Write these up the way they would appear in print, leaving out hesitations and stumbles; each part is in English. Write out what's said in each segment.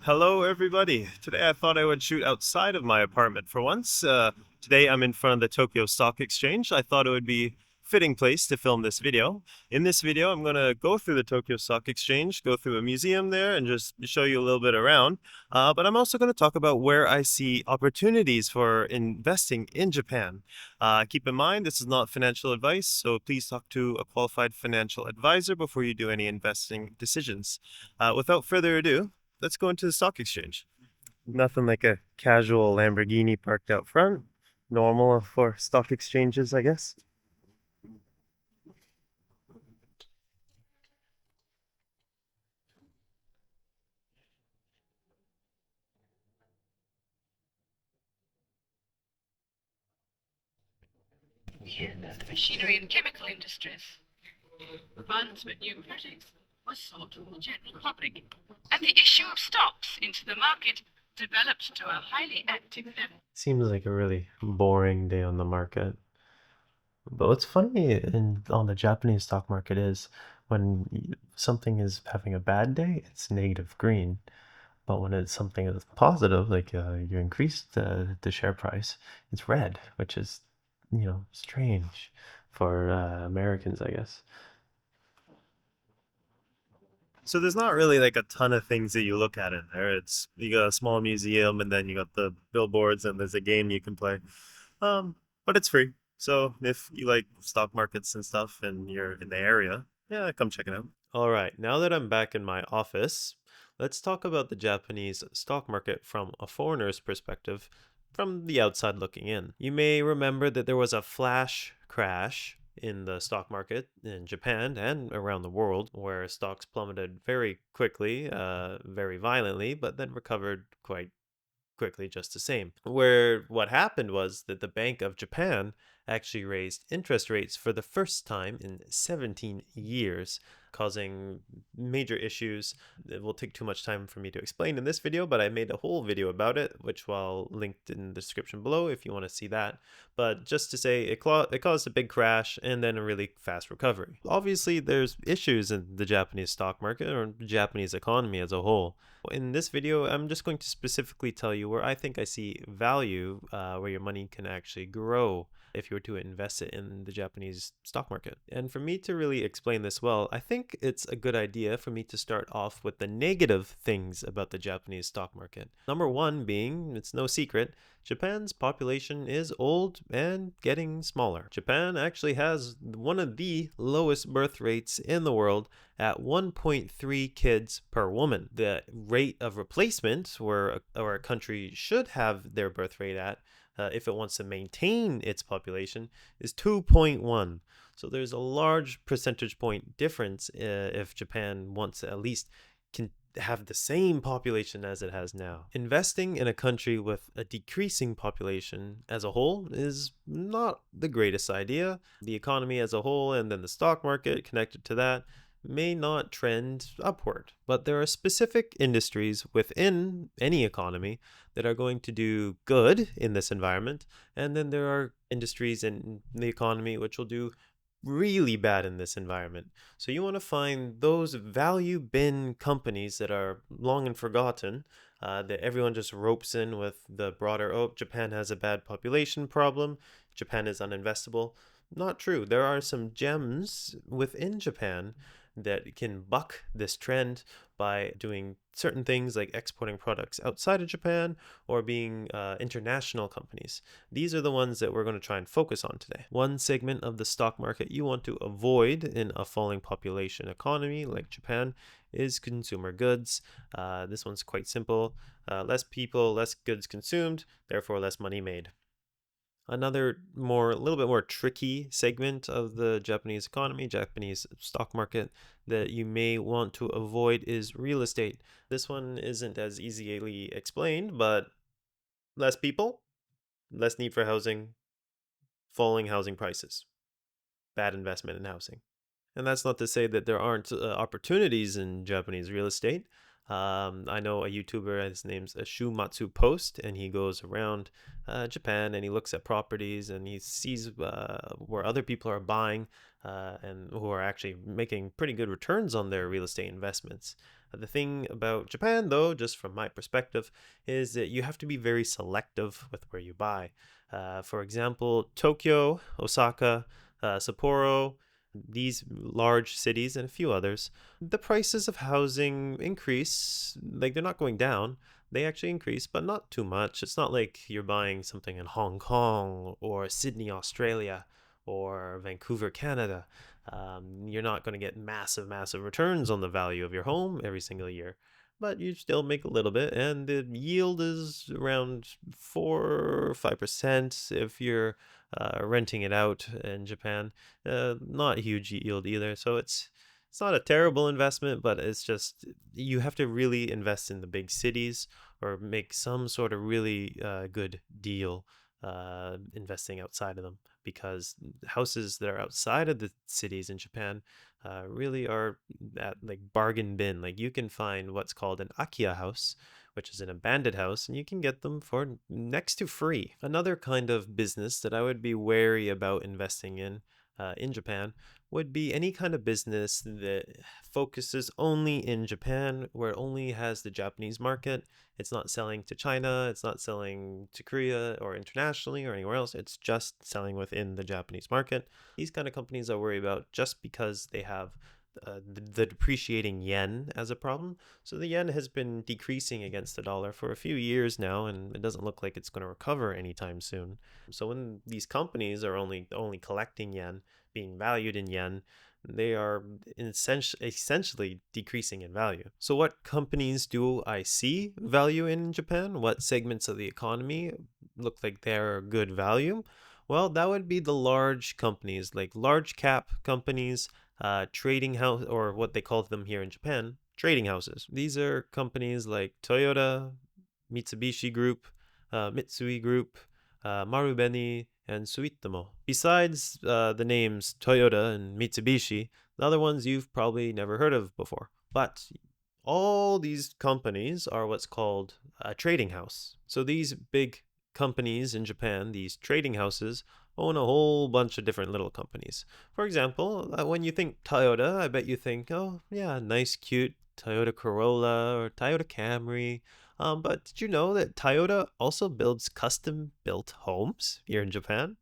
Hello, everybody. Today I thought I would shoot outside of my apartment for once. Today I'm in front of the Tokyo Stock Exchange. I thought it would be a fitting place to film this video. In this video, I'm going to go through the Tokyo Stock Exchange, go through a museum there, and just show you a little bit around. But I'm also going to talk about where I see opportunities for investing in Japan. Keep in mind, this is not financial advice, so please talk to a qualified financial advisor before you do any investing decisions. Without further ado, let's go into the stock exchange. Nothing like a casual Lamborghini parked out front. Normal for stock exchanges, I guess. The machinery and chemical industries. Funds for new projects were sought from the general public, and the issue of stocks into the market developed to a highly active level. Seems like a really boring day on the market. But what's funny on the Japanese stock market is when something is having a bad day, it's negative green. But when it's something that's positive, like you increase the share price, it's red, which is, strange for Americans, I guess. So there's not really like a ton of things that you look at in there. It's you got a small museum and then you got the billboards and there's a game you can play. But it's free. So if you like stock markets and stuff and you're in the area, yeah, come check it out. All right, now that I'm back in my office, let's talk about the Japanese stock market from a foreigner's perspective, from the outside looking in. You may remember that there was a flash crash in the stock market in Japan and around the world, where stocks plummeted very quickly, very violently, but then recovered quite quickly just the same. Where what happened was that the Bank of Japan actually raised interest rates for the first time in 17 years, causing major issues. It will take too much time for me to explain in this video, but I made a whole video about it, which I'll link in the description below if you want to see that. But just to say, it caused a big crash and then a really fast recovery. Obviously, there's issues in the Japanese stock market or Japanese economy as a whole. In this video, I'm just going to specifically tell you where I think I see value, where your money can actually grow if you were to invest it in the Japanese stock market. And for me to really explain this well, I think it's a good idea for me to start off with the negative things about the Japanese stock market. Number one being, it's no secret, Japan's population is old and getting smaller. Japan actually has one of the lowest birth rates in the world at 1.3 kids per woman. The rate of replacement, where a country should have their birth rate at, if it wants to maintain its population, is 2.1. So there's a large percentage point difference if Japan wants to at least can have the same population as it has now. Investing in a country with a decreasing population as a whole is not the greatest idea. The economy as a whole and then the stock market connected to that may not trend upward. But there are specific industries within any economy that are going to do good in this environment, and then there are industries in the economy which will do really bad in this environment. So you want to find those value bin companies that are long and forgotten, that everyone just ropes in with the broader, oh, Japan has a bad population problem, Japan is uninvestable. Not true. There are some gems within Japan that can buck this trend by doing certain things like exporting products outside of Japan or being international companies. These are the ones that we're going to try and focus on today. One segment of the stock market you want to avoid in a falling population economy like Japan is consumer goods. This one's quite simple. Less people, less goods consumed, therefore less money made. Another a little bit more tricky segment of the Japanese economy, Japanese stock market, that you may want to avoid is real estate. This one isn't as easily explained, but less people, less need for housing, falling housing prices, bad investment in housing. And that's not to say that there aren't opportunities in Japanese real estate. I know a YouTuber, his name's Shumatsu Post, and he goes around Japan and he looks at properties and he sees where other people are buying and who are actually making pretty good returns on their real estate investments. The thing about Japan, though, just from my perspective, is that you have to be very selective with where you buy. For example, Tokyo, Osaka, Sapporo, these large cities, and a few others, the prices of housing increase. Like, they're not going down, they actually increase, but not too much. It's not like you're buying something in Hong Kong or Sydney, Australia, or Vancouver, Canada. You're not going to get massive returns on the value of your home every single year, but you still make a little bit, and the yield is around 4 or 5% if you're renting it out in Japan. Not a huge yield either, so it's not a terrible investment, but it's just you have to really invest in the big cities or make some sort of really good deal investing outside of them, because houses that are outside of the cities in Japan really are at like bargain bin. Like, you can find what's called an Akiya house, which is an abandoned house, and you can get them for next to free. Another kind of business that I would be wary about investing in Japan would be any kind of business that focuses only in Japan, where it only has the Japanese market. It's not selling to China, it's not selling to Korea or internationally or anywhere else. It's just selling within the Japanese market. These kind of companies I worry about just because they have the depreciating yen as a problem. So the yen has been decreasing against the dollar for a few years now, and it doesn't look like it's going to recover anytime soon. So when these companies are only collecting yen, being valued in yen, they are essentially decreasing in value. So what companies do I see value in Japan? What segments of the economy look like they're good value? Well, that would be the large companies, like large cap companies, trading house, or what they call them here in Japan, trading houses. These are companies like Toyota, Mitsubishi Group, Mitsui Group, Marubeni, and Suitomo. Besides the names Toyota and Mitsubishi, the other ones you've probably never heard of before. But all these companies are what's called a trading house. So these big companies in Japan, these trading houses, own a whole bunch of different little companies. For example, when you think Toyota, I bet you think, oh, yeah, nice, cute Toyota Corolla or Toyota Camry. But did you know that Toyota also builds custom built homes here in Japan?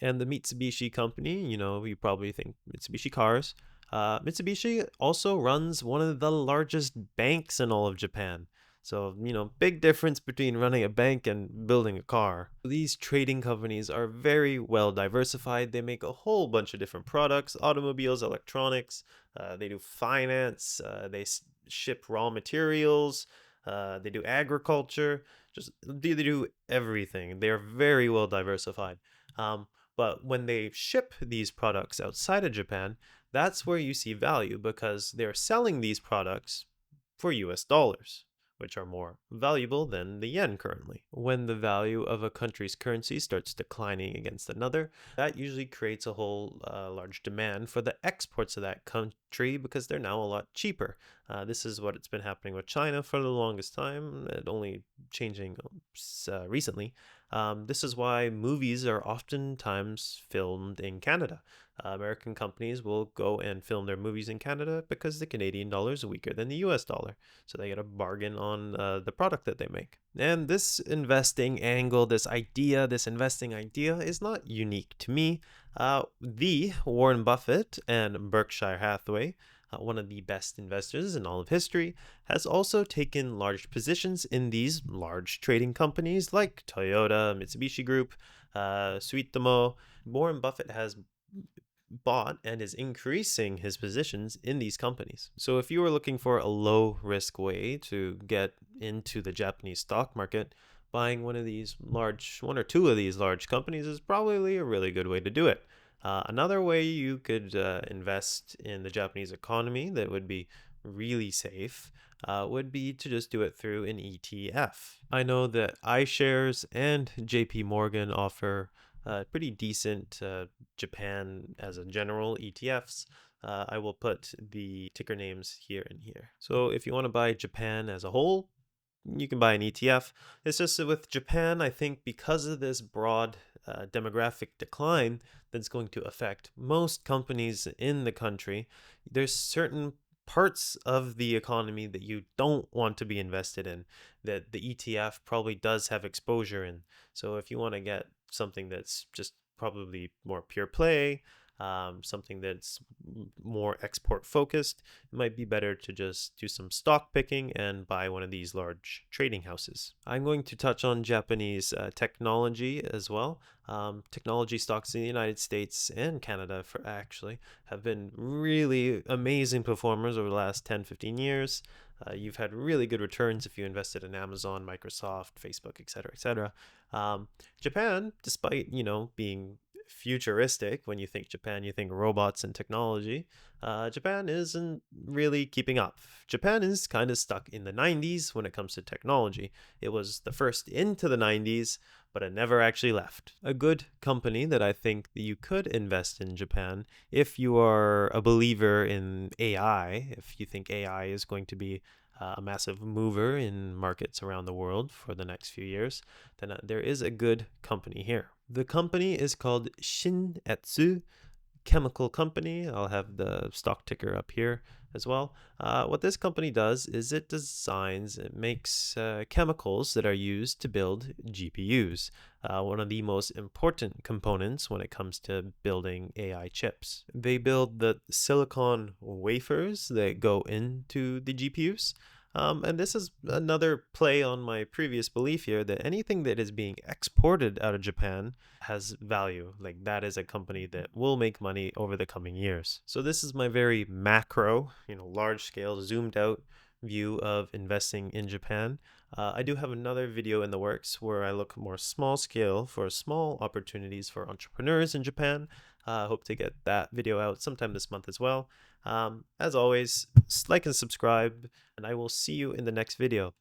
And the Mitsubishi company, you probably think Mitsubishi cars. Mitsubishi also runs one of the largest banks in all of Japan. So, big difference between running a bank and building a car. These trading companies are very well diversified. They make a whole bunch of different products: automobiles, electronics, they do finance, they ship raw materials, they do agriculture, they do everything. They are very well diversified. But when they ship these products outside of Japan, that's where you see value, because they're selling these products for US dollars, which are more valuable than the yen currently. When the value of a country's currency starts declining against another, that usually creates a whole large demand for the exports of that country, because they're now a lot cheaper. This is what it's been happening with China for the longest time, only changing recently. This is why movies are oftentimes filmed in Canada. American companies will go and film their movies in Canada because the Canadian dollar is weaker than the US dollar. So they get a bargain on the product that they make. And this investing angle, this investing idea is not unique to me. The Warren Buffett and Berkshire Hathaway, one of the best investors in all of history, has also taken large positions in these large trading companies like Toyota, Mitsubishi Group, Suitomo. Warren Buffett has bought and is increasing his positions in these companies. So if you are looking for a low risk way to get into the Japanese stock market, buying one or two of these large companies is probably a really good way to do it. Another way you could invest in the Japanese economy that would be really safe would be to just do it through an ETF. I know that iShares and JP Morgan offer pretty decent Japan as a general ETFs. I will put the ticker names here and here. So if you want to buy Japan as a whole, you can buy an ETF. It's just that with Japan, I think because of this broad demographic decline that's going to affect most companies in the country, there's certain parts of the economy that you don't want to be invested in, that the ETF probably does have exposure in. So if you want to get something that's just probably more pure play, something that's more export focused, it might be better to just do some stock picking and buy one of these large trading houses. I'm going to touch on Japanese technology as well. Technology stocks in the United States and Canada actually have been really amazing performers over the last 10-15 years. You've had really good returns if you invested in Amazon, Microsoft, Facebook, etc., etc. Japan, despite being futuristic, when you think Japan, you think robots and technology. Japan isn't really keeping up. Japan is kind of stuck in the 90s when it comes to technology. It was the first into the 90s, but it never actually left. A good company that I think that you could invest in Japan, if you are a believer in AI, if you think AI is going to be a massive mover in markets around the world for the next few years, then there is a good company here. The company is called Shin-Etsu Chemical Company. I'll have the stock ticker up here as well. What this company does is it makes chemicals that are used to build GPUs, one of the most important components when it comes to building AI chips. They build the silicon wafers that go into the GPUs. And this is another play on my previous belief here that anything that is being exported out of Japan has value. Like, that is a company that will make money over the coming years. So this is my very macro, large scale, zoomed out view of investing in Japan. I do have another video in the works where I look more small scale for small opportunities for entrepreneurs in Japan. I hope to get that video out sometime this month as well. As always, like and subscribe, and I will see you in the next video.